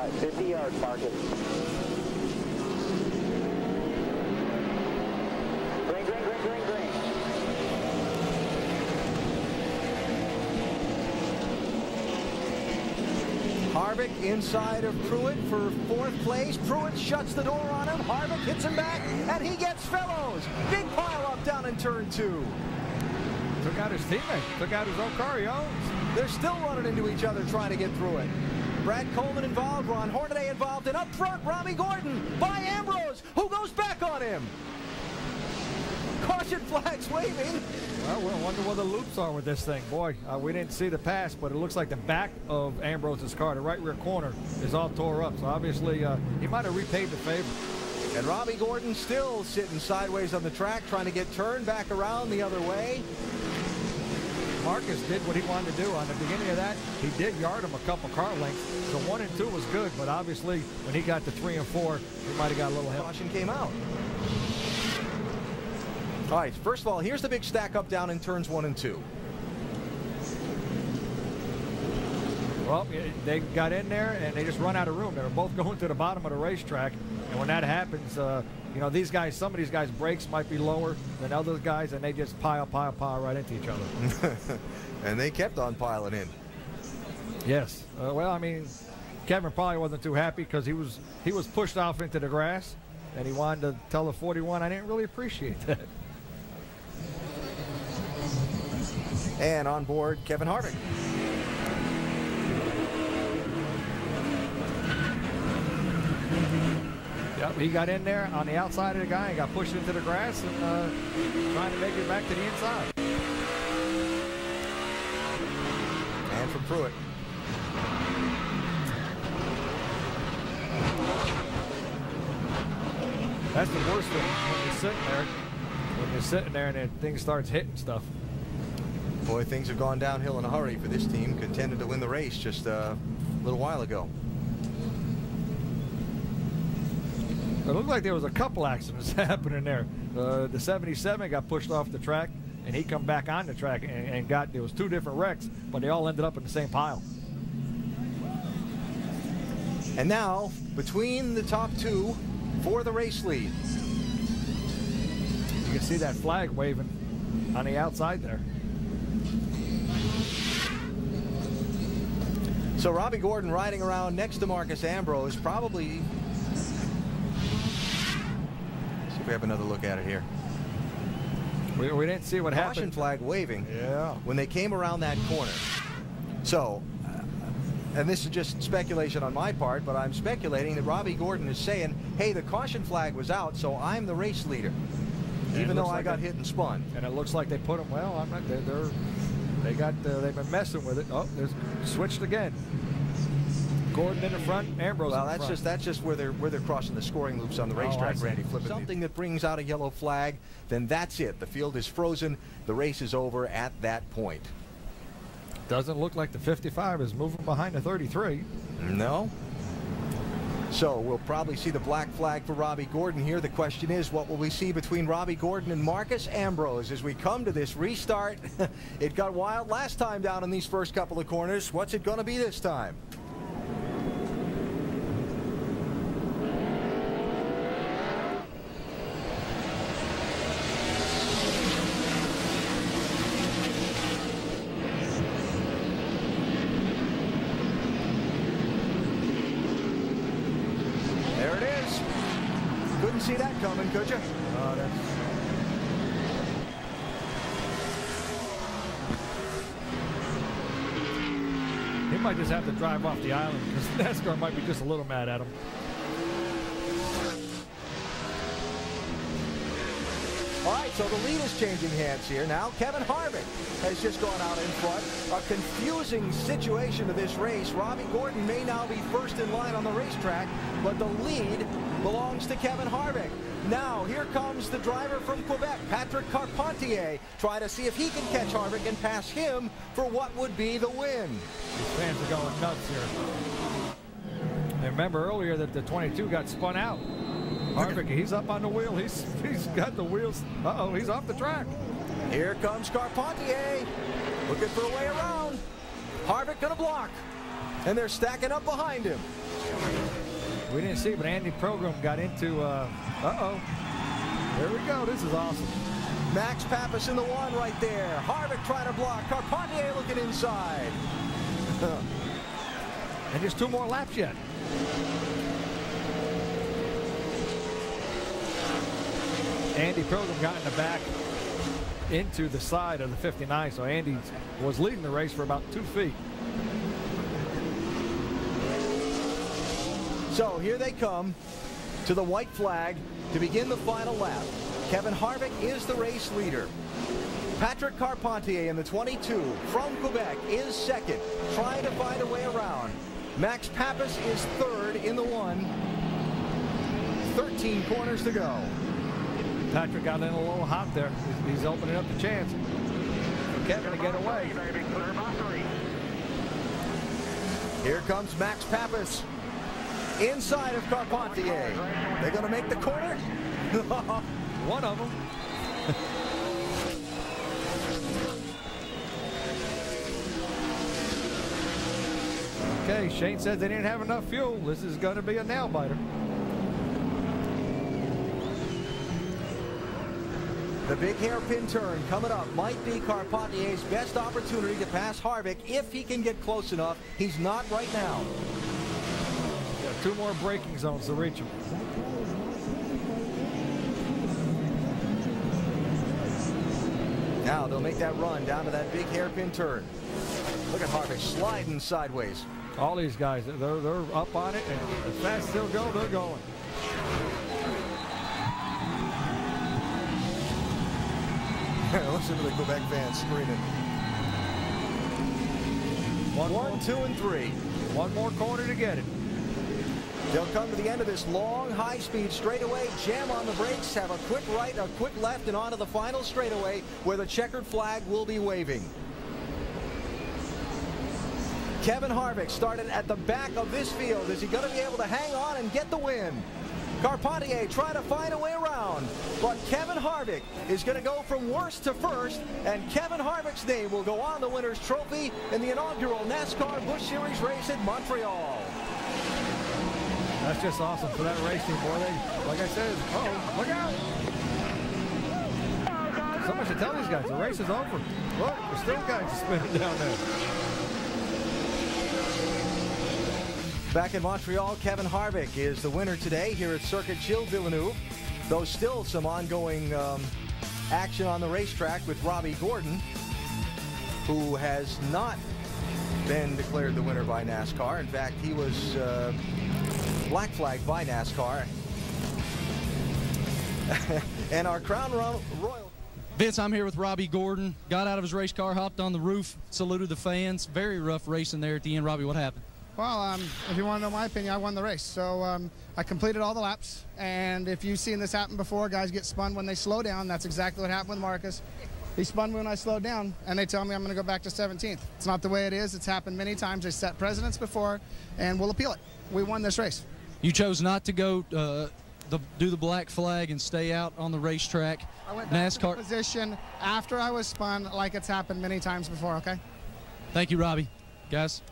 inside, 50 yards, mark it. Green, green, green, green, green. Harvick inside of Pruitt for 4th place. Pruitt shuts the door on him. Harvick hits him back, and he gets Fellows. Big pile up down in turn 2. Took out his teammate. Took out his own car he owns. They're still running into each other trying to get through it. Brad Coleman involved, Ron Hornaday involved, and up front, Robbie Gordon by Ambrose, who goes back on him. Caution flags waving. Well, we'll wonder what the loops are with this thing. Boy, we didn't see the pass, but it looks like the back of Ambrose's car, the right rear corner, is all tore up. So obviously, he might have repaid the favor. And Robbie Gordon still sitting sideways on the track, trying to get turned back around the other way. Marcus did what he wanted to do. On the beginning of that, he did yard him a couple car lengths. So 1 and 2 was good, but obviously when he got to 3 and 4, he might have got a little help. Caution came out. All right, first of all, here's the big stack up down in turns 1 and 2. Well, they got in there and they just run out of room. They were both going to the bottom of the racetrack, and when that happens, you know, these guys, some of these guys' brakes might be lower than other guys, and they just pile right into each other. And they kept on piling in. Yes. Well, I mean, Kevin probably wasn't too happy because he was pushed off into the grass, and he wanted to tell the 41, I didn't really appreciate that. And on board, Kevin Harvick. Yep, he got in there on the outside of the guy and got pushed into the grass and trying to make it back to the inside. And from Pruitt. That's the worst thing when you're sitting there. When you're sitting there and then things starts hitting stuff. Boy, things have gone downhill in a hurry for this team. Contended to win the race just a little while ago. It looked like there was a couple accidents happening there. The 77 got pushed off the track, and he come back on the track and there was 2 different wrecks, but they all ended up in the same pile. And now, between the top 2 for the race lead. You can see that flag waving on the outside there. So Robbie Gordon riding around next to Marcus Ambrose, probably. See if we have another look at it here. We didn't see what happened. Caution flag waving. Yeah. When they came around that corner. So, and this is just speculation on my part, but I'm speculating that Robbie Gordon is saying, hey, the caution flag was out, so I'm the race leader. Even though I got hit and spun. And it looks like they put him, well, I'm not, they've been messing with it. Oh, there's switched again. Gordon in the front, Ambrose well, in the front. that's just where they're crossing the scoring loops on the racetrack, Randy. Flipping something that brings out a yellow flag, then that's it. The field is frozen. The race is over at that point. Doesn't look like the 55 is moving behind the 33. No. So we'll probably see the black flag for Robbie Gordon here. The question is, what will we see between Robbie Gordon and Marcus Ambrose as we come to this restart? It got wild last time down in these first couple of corners. What's it going to be this time? Couldn't see that coming, could you? He might just have to drive off the island because NASCAR might be just a little mad at him. All right, so the lead is changing hands here now. Kevin Harvick has just gone out in front. A confusing situation to this race. Robbie Gordon may now be first in line on the racetrack, but the lead belongs to Kevin Harvick. Now, here comes the driver from Quebec, Patrick Carpentier, trying to see if he can catch Harvick and pass him for what would be the win. These fans are going nuts here. And remember earlier that the 22 got spun out. Harvick, he's up on the wheel. He's got the wheels. Uh-oh, he's off the track. Here comes Carpentier, looking for a way around. Harvick gonna block, and they're stacking up behind him. We didn't see, but Andy Program got into, uh-oh. There we go. This is awesome. Max Pappas in the one right there. Harvick trying to block. Carpentier looking inside. And just 2 more laps yet. Andy Program got in the back into the side of the 59, so Andy was leading the race for about 2 feet. So here they come to the white flag to begin the final lap. Kevin Harvick is the race leader. Patrick Carpentier in the 22 from Quebec is second, trying to find a way around. Max Pappas is third in the one. 13 corners to go. Patrick got in a little hot there. He's opening up the chance for Kevin to get away. Here comes Max Pappas inside of Carpentier. They're going to make the corner. One of them. Okay, Shane says they didn't have enough fuel. This is going to be a nail biter. The big hairpin turn coming up might be Carpentier's best opportunity to pass Harvick if he can get close enough. He's not right now. Got 2 more braking zones to reach him. Now they'll make that run down to that big hairpin turn. Look at Harvick sliding sideways. All these guys, they're up on it, and as fast as they'll go, they're going. Listen to the Quebec fans screaming. 1, 2, and 3. 1 more corner to get it. They'll come to the end of this long, high-speed straightaway, jam on the brakes, have a quick right, a quick left, and onto the final straightaway where the checkered flag will be waving. Kevin Harvick started at the back of this field. Is he going to be able to hang on and get the win? Carpentier trying to find a way around, but Kevin Harvick is going to go from worst to first, and Kevin Harvick's name will go on the winner's trophy in the inaugural NASCAR Busch Series race in Montreal. That's just awesome for that race team, boy. They, like I said, uh-oh, look out. So much to tell these guys. The race is over. Look, there's still guys spinning down there. Back in Montreal, Kevin Harvick is the winner today here at Circuit Gilles Villeneuve. Though still some ongoing action on the racetrack with Robbie Gordon, who has not been declared the winner by NASCAR. In fact, he was black flagged by NASCAR. And our Crown Royal. Vince, I'm here with Robbie Gordon. Got out of his race car, hopped on the roof, saluted the fans. Very rough racing there at the end. Robbie, what happened? Well, if you want to know my opinion, I won the race. So I completed all the laps. And if you've seen this happen before, guys get spun when they slow down. That's exactly what happened with Marcus. He spun me when I slowed down, and they tell me I'm going to go back to 17th. It's not the way it is. It's happened many times. They set precedents before, and we'll appeal it. We won this race. You chose not to go do the black flag and stay out on the racetrack. I went back NASCAR to the position after I was spun, like it's happened many times before, okay? Thank you, Robbie. Guys.